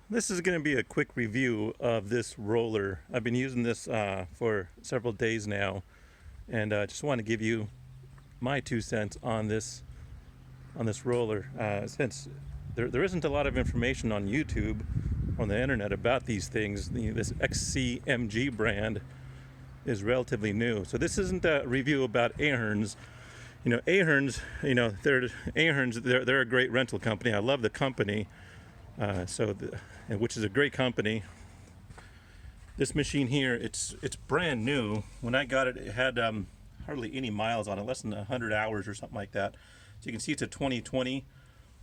This is going to be a quick review of this roller. I've been using this for several days now, and I just want to give you my 2 cents on this roller. Since there isn't a lot of information on YouTube, on the internet about these things, this XCMG brand is relatively new. So this isn't a review about Aherns. Aherns, they're a great rental company. I love the company. Which is a great company. This machine here, it's brand new. When I got it, it had hardly any miles on it, less than 100 hours or something like that. So you can see it's a 2020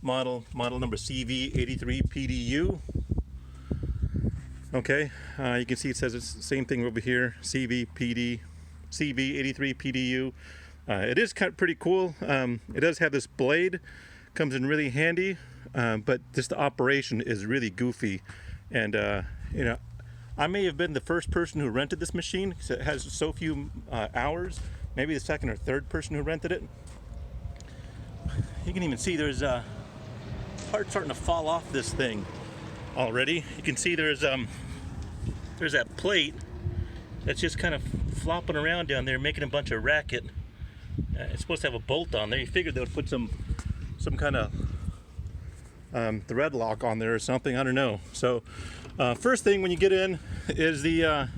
model number CV83PDU. Okay, you can see it says it's the same thing over here, CV83PDU. It is pretty cool. It does have this blade, comes in really handy. But just the operation is really goofy, and I may have been the first person who rented this machine because it has so few hours. Maybe the second or third person who rented it. You can even see there's parts starting to fall off this thing already. You can see there's that plate that's just kind of flopping around down there, making a bunch of racket. It's supposed to have a bolt on there. You figured they would put some kind of thread lock on there or something. I don't know. So first thing when you get in is it's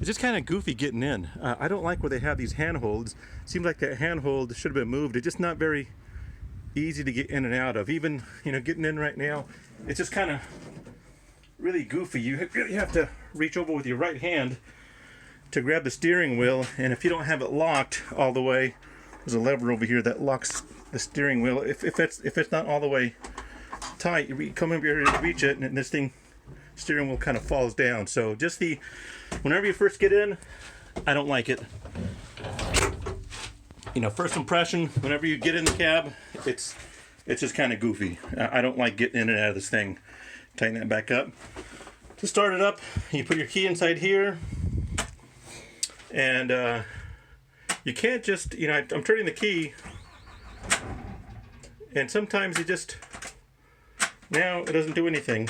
just kind of goofy getting in. I don't like where they have these handholds. Seems like that handhold should have been moved. It's just not very easy to get in and out of. Even getting in right now, it's just kind of really goofy. You really have to reach over with your right hand to grab the steering wheel, and if you don't have it locked all the way, there's a lever over here that locks the steering wheel. If it's not all the way tight, you come over here to reach it, and this steering wheel kind of falls down. So just whenever you first get in, I don't like it. First impression, whenever you get in the cab, it's just kind of goofy. I don't like getting in and out of this thing. Tighten that back up. To start it up, you put your key inside here, and you can't just, I'm turning the key, and sometimes now it doesn't do anything.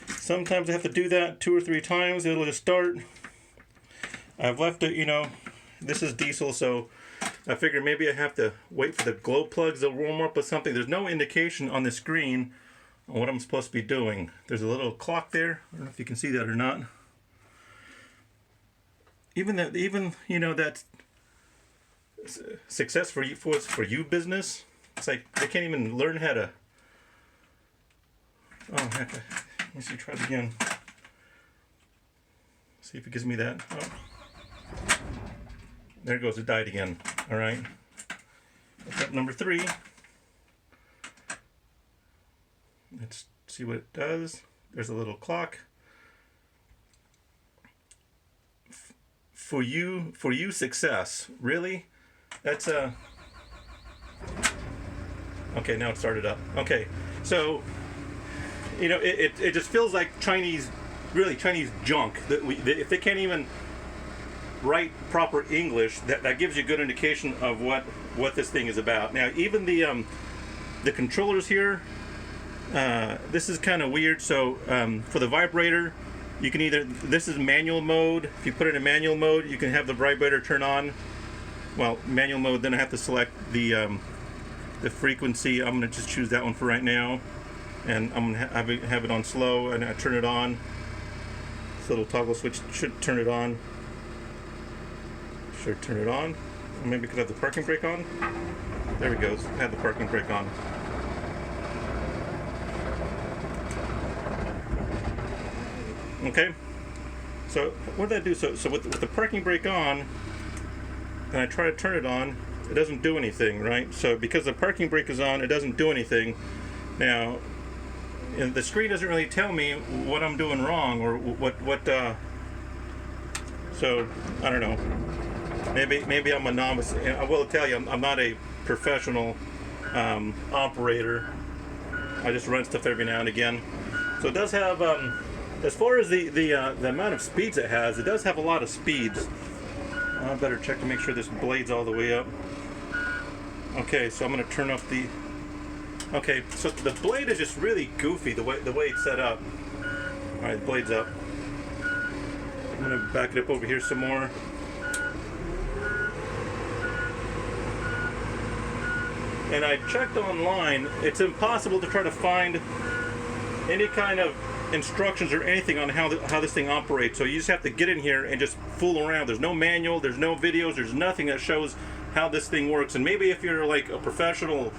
Sometimes I have to do that 2 or 3 times, it'll just start. I've left it, this is diesel, so I figured maybe I have to wait for the glow plugs to warm up with something. There's no indication on the screen on what I'm supposed to be doing. There's a little clock there. I don't know if you can see that or not. Even that success for you business. It's like they can't even learn how to. Oh heck! Let me see. Try it again. See if it gives me that. Oh. There it goes. It died again. All right. Step number 3. Let's see what it does. There's a little clock. For you success. Really? That's okay, now it started up. Okay. So it just feels like Chinese junk. If they can't even write proper English, that gives you a good indication of what this thing is about. Now even the controllers here, this is kind of weird. So for the vibrator, you can this is manual mode. If you put it in manual mode, you can have the vibrator turn on. Well, manual mode, then I have to select the frequency. I'm going to just choose that one for right now, and I'm going to have it on slow, and I turn it on. This little toggle switch should turn it on. Should turn it on. Or maybe could have the parking brake on. There it goes. I have the parking brake on. Okay, so what did I do? So with the parking brake on, and I try to turn it on, it doesn't do anything, right? So because the parking brake is on, it doesn't do anything. Now, the screen doesn't really tell me what I'm doing wrong or so I don't know. Maybe I'm a novice. I will tell you, I'm not a professional operator. I just run stuff every now and again. So it does have. As far as the amount of speeds it has, it does have a lot of speeds. I better check to make sure this blade's all the way up. Okay, so I'm going to turn off the Okay, so the blade is just really goofy the way it's set up. All right, the blade's up. I'm gonna back it up over here some more. And I checked online. It's impossible to try to find any kind of instructions or anything on how this thing operates. So you just have to get in here and just fool around. There's no manual, there's no videos, there's nothing that shows how this thing works. And maybe if you're like a professional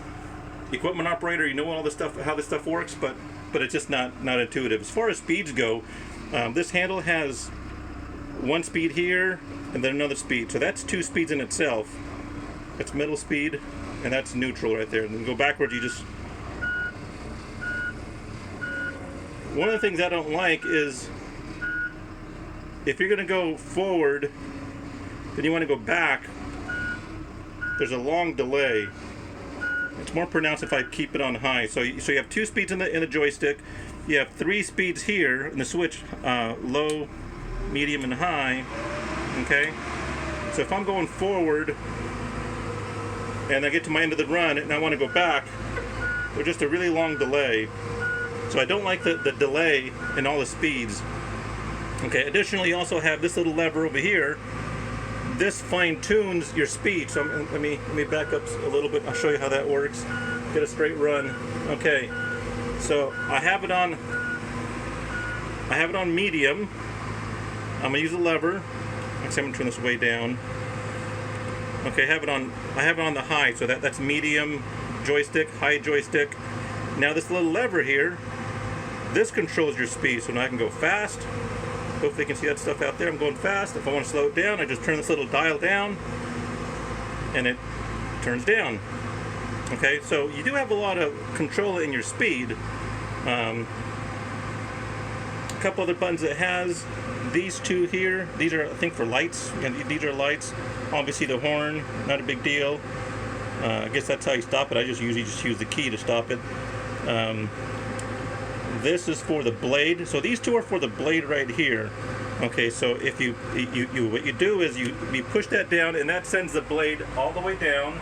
equipment operator, you know all this stuff, how this stuff works, but it's just not intuitive. As far as speeds go, this handle has one speed here and then another speed. So that's 2 speeds in itself. That's middle speed and that's neutral right there. And then go backwards, you just... One of the things I don't like is if you're going to go forward, then you want to go back. There's a long delay. It's more pronounced if I keep it on high. So you have 2 speeds in the joystick. You have 3 speeds here in the switch, low, medium, and high. Okay. So if I'm going forward and I get to my end of the run and I want to go back, there's just a really long delay. So I don't like the delay in all the speeds. Okay, additionally, you also have this little lever over here. This fine-tunes your speed. So let me back up a little bit. I'll show you how that works. Get a straight run. Okay, so I have it on medium. I'm gonna use a lever. Actually, I'm gonna turn this way down. Okay, I have it on the high. So that's medium joystick, high joystick. Now this little lever here, this controls your speed. So now I can go fast. Hopefully you can see that stuff out there. I'm going fast. If I want to slow it down, I just turn this little dial down and it turns down. Okay, so you do have a lot of control in your speed. A couple other buttons it has. These 2 here, these are I think for lights. And these are lights. Obviously the horn, not a big deal. I guess that's how you stop it. I just usually use the key to stop it. This is for the blade. So these 2 are for the blade right here. Okay, so if you what you do is you push that down and that sends the blade all the way down.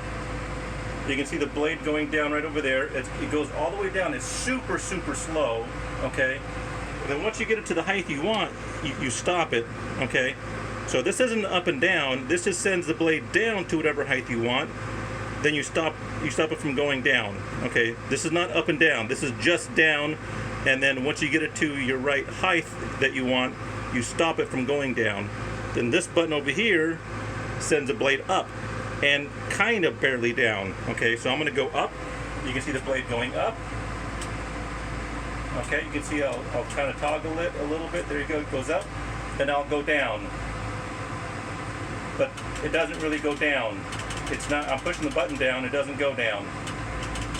You can see the blade going down right over there. It goes all the way down. It's super slow. Okay, and then once you get it to the height you want, you stop it. Okay, so this isn't up and down. This just sends the blade down to whatever height you want. Then you stop it from going down. Okay, this is not up and down. This is just down. And then once you get it to your right height that you want, you stop it from going down. Then this button over here sends the blade up and kind of barely down. Okay, so I'm going to go up. You can see the blade going up. Okay, you can see I'll kind of toggle it a little bit. There you go, it goes up. Then I'll go down. But it doesn't really go down. It's not, I'm pushing the button down, it doesn't go down.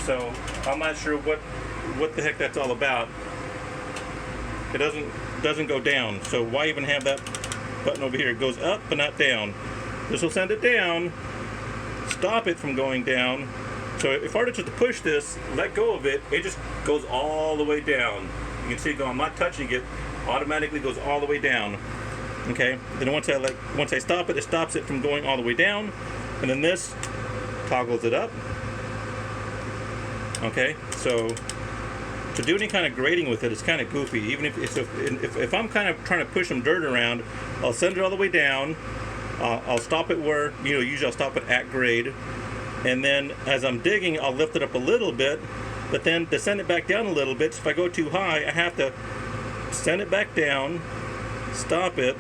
So I'm not sure what the heck that's all about. It doesn't go down. So why even have that button over here? It goes up but not down. This will send it down, stop it from going down. So if I were to push this, let go of it, it just goes all the way down. You can see it go, I'm not touching it, automatically goes all the way down. Okay, then once I stop it, it stops it from going all the way down, and then this toggles it up. Okay, so to do any kind of grading with it, it's kind of goofy. Even if I'm kind of trying to push some dirt around, I'll send it all the way down. I'll stop it where, usually I'll stop it at grade. And then as I'm digging, I'll lift it up a little bit, but then to send it back down a little bit, so if I go too high, I have to send it back down, stop it,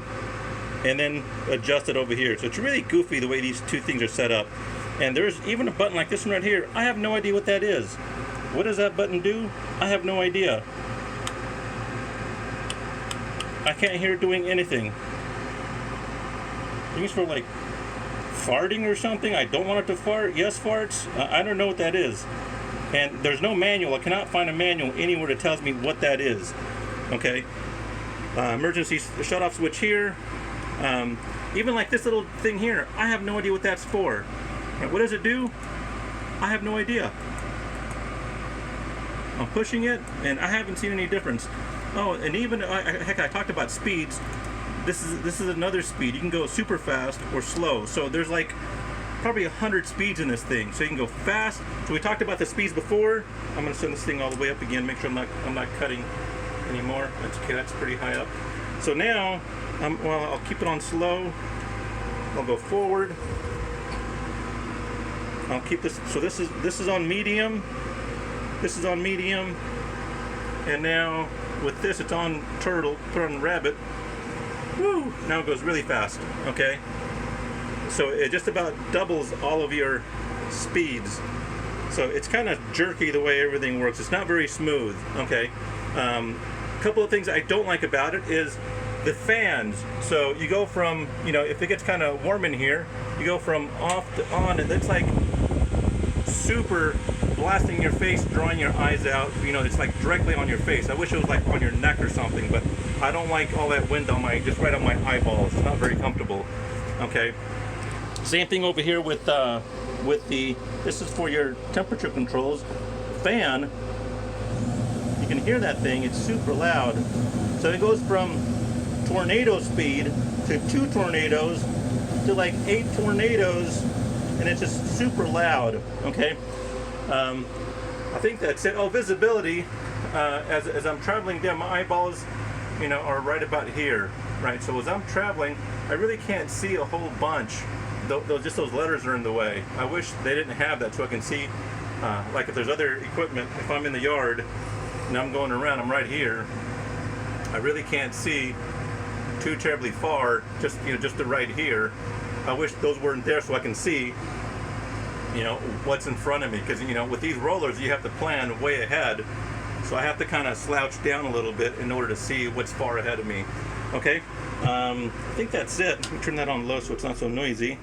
and then adjust it over here. So it's really goofy the way these 2 things are set up. And there's even a button like this one right here. I have no idea what that is. What does that button do? I have no idea. I can't hear it doing anything. I think it's for like farting or something. I don't want it to fart. Yes, farts. I don't know what that is. And there's no manual. I cannot find a manual anywhere that tells me what that is. Okay. Emergency shut-off switch here. Even like this little thing here, I have no idea what that's for. Right, what does it do? I have no idea. I'm pushing it, and I haven't seen any difference. Oh, and even heck, I talked about speeds. This is another speed. You can go super fast or slow. So there's like probably 100 speeds in this thing, so you can go fast. So we talked about the speeds before. I'm going to send this thing all the way up again, make sure I'm not cutting anymore. That's okay, that's pretty high up. So now, well, I'll keep it on slow. I'll go forward. I'll keep this, so this is on medium. This is on medium. And now with this, it's on turtle, put on rabbit. Woo! Now it goes really fast, okay? So it just about doubles all of your speeds. So it's kind of jerky the way everything works. It's not very smooth, okay? A couple of things I don't like about it is the fans. So you go from, you know, if it gets kind of warm in here, you go from off to on, and it's like super blasting your face, drawing your eyes out. You know, it's like directly on your face. I wish it was like on your neck or something, but I don't like all that wind on my, just right on my eyeballs. It's not very comfortable. Okay. Same thing over here with the, this is for your temperature controls. Fan, you can hear that thing, it's super loud. So it goes from tornado speed to 2 tornadoes to like 8 tornadoes, and it's just super loud, okay? I think that's it. Oh, visibility, as I'm traveling down, my eyeballs, you know, are right about here, right? So as I'm traveling, I really can't see a whole bunch. Just those letters are in the way. I wish they didn't have that so I can see, like if there's other equipment, if I'm in the yard and I'm going around, I'm right here, I really can't see too terribly far, just, you know, just to right here. I wish those weren't there so I can see, you know, what's in front of me, because, you know, with these rollers you have to plan way ahead, so I have to kind of slouch down a little bit in order to see what's far ahead of me. Okay, I think that's it. Let me turn that on low so it's not so noisy.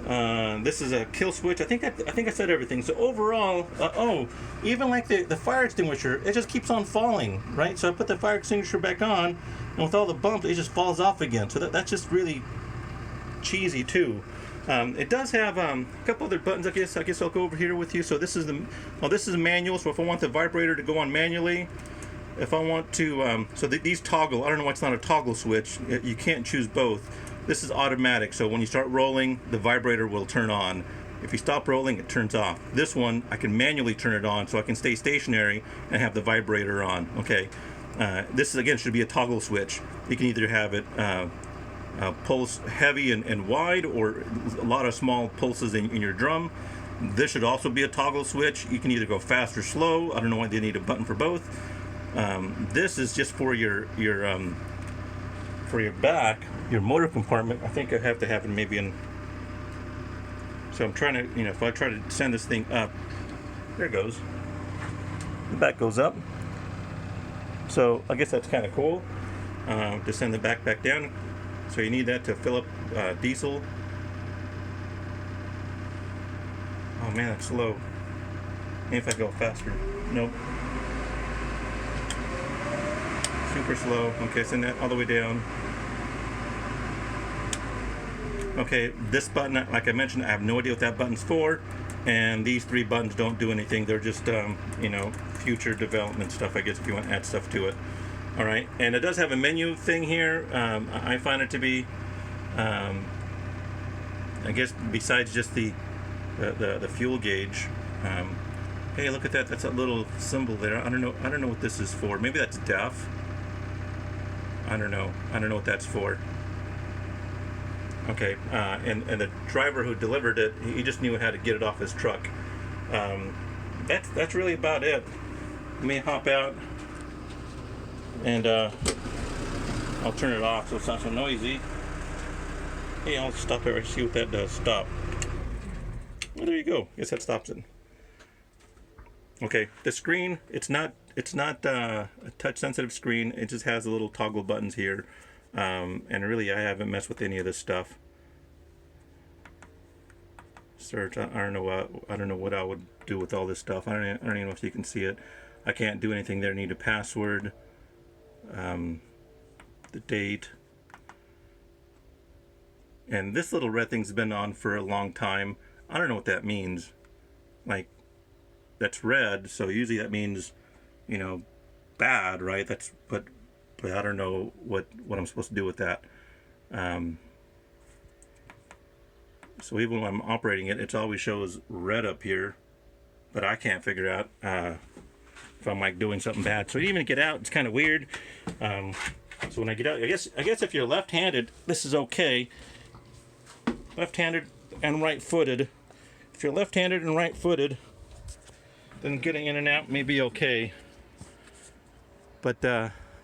This is a kill switch. I think I said everything. So overall, oh, even like the fire extinguisher, it just keeps on falling, right? So I put the fire extinguisher back on, and with all the bumps, it just falls off again. So that's just really cheesy too. It does have a couple other buttons. I guess I'll go over here with you. So this is this is manual. So if I want the vibrator to go on manually, if I want to, these toggle. I don't know why it's not a toggle switch. You can't choose both. This is automatic, so when you start rolling, the vibrator will turn on. If you stop rolling, it turns off. This one, I can manually turn it on, so I can stay stationary and have the vibrator on. Okay, this is, again, should be a toggle switch. You can either have it pulse heavy and wide, or a lot of small pulses in your drum. This should also be a toggle switch. You can either go fast or slow. I don't know why they need a button for both. This is just for your back, your motor compartment. I think I have to have it maybe in. So I'm trying to, you know, if I try to send this thing up, there it goes. The back goes up. So I guess that's kind of cool. To send the back down. So you need that to fill up diesel. Oh man, that's slow. Maybe if I go faster. Nope. Super slow. Okay, send that all the way down. Okay, this button, like I mentioned, I have no idea what that button's for, and these 3 buttons don't do anything. They're just, you know, future development stuff, I guess, if you want to add stuff to it. All right, and it does have a menu thing here. I find it to be, I guess, besides just the fuel gauge. Hey, look at that. That's a little symbol there. I don't know what this is for. Maybe that's DEF. I don't know what that's for. Okay, and the driver who delivered it, he just knew how to get it off his truck. That's really about it. Let me hop out, and I'll turn it off so it's not so noisy. Hey, I'll stop there and see what that does. Stop. Well, there you go. Guess that stops it. Okay, the screen, it's not a touch sensitive screen. It just has the little toggle buttons here. And really, I haven't messed with any of this stuff. Search. I don't know what I would do with all this stuff. I don't even know if you can see it. I can't do anything there. I need a password, the date, and this little red thing's been on for a long time. I don't know what that means. Like, that's red, so usually that means, you know, bad, right? But I don't know what I'm supposed to do with that. So even when I'm operating it, it always shows red up here, but I can't figure out if I'm like doing something bad. So even to get out, it's kind of weird. So when I get out, I guess if you're left-handed, this is okay. Left-handed and right-footed. If you're left-handed and right-footed, then getting in and out may be okay. But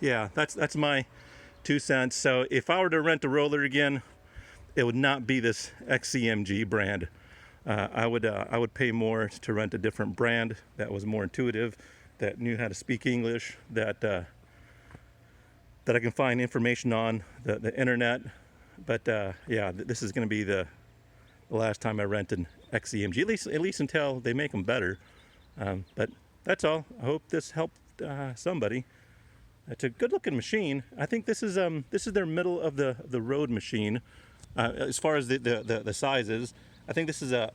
yeah, that's my 2 cents. So if I were to rent a roller again, it would not be this XCMG brand. I would pay more to rent a different brand that was more intuitive, that knew how to speak English, that I can find information on the internet. But yeah, this is going to be the last time I rent an XCMG, at least until they make them better. But that's all. I hope this helped somebody. It's a good-looking machine. I think this is their middle of the road machine as far as the sizes. I think this is a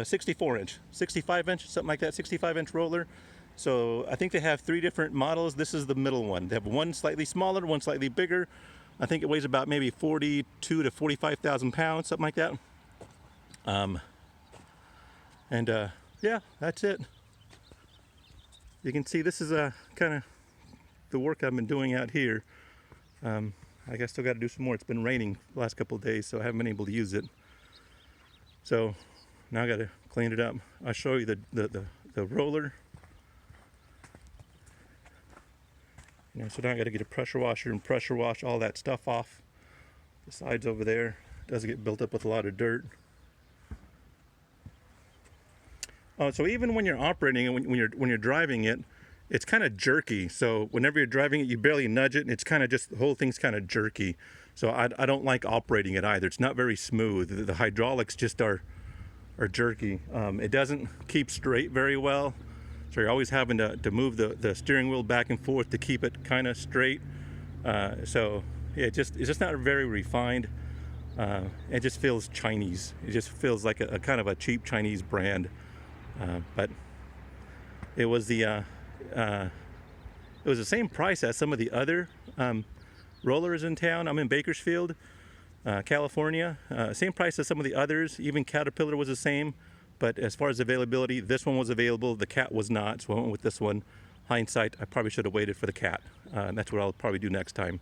64 inch, 65 inch, something like that, 65 inch roller. So I think they have 3 different models. This is the middle one. They have one slightly smaller, one slightly bigger. I think it weighs about maybe 42 to 45,000 pounds, something like that. Yeah, that's it. You can see this is kind of the work I've been doing out here. I guess still got to do some more. It's been raining the last couple of days, so I haven't been able to use it. So now I got to clean it up. I'll show you the roller. So now I got to get a pressure washer and pressure wash all that stuff off. The sides over there does get built up with a lot of dirt. So even when you're operating it, when you're driving it, it's kind of jerky. So whenever you're driving it, you barely nudge it, and it's kind of just the whole thing's kind of jerky. So I don't like operating it either. It's not very smooth. The hydraulics just are jerky. It doesn't keep straight very well. So you're always having to move the steering wheel back and forth to keep it kind of straight. So yeah, it's just not very refined. It just feels Chinese. It just feels like a kind of a cheap Chinese brand. But it was the same price as some of the other rollers in town. I'm in Bakersfield, California. Same price as some of the others. Even Caterpillar was the same. But as far as availability, this one was available. The Cat was not, so I went with this one. Hindsight, I probably should have waited for the Cat. That's what I'll probably do next time.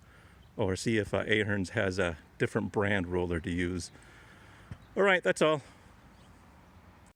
Or see if Aherns has a different brand roller to use. All right, that's all.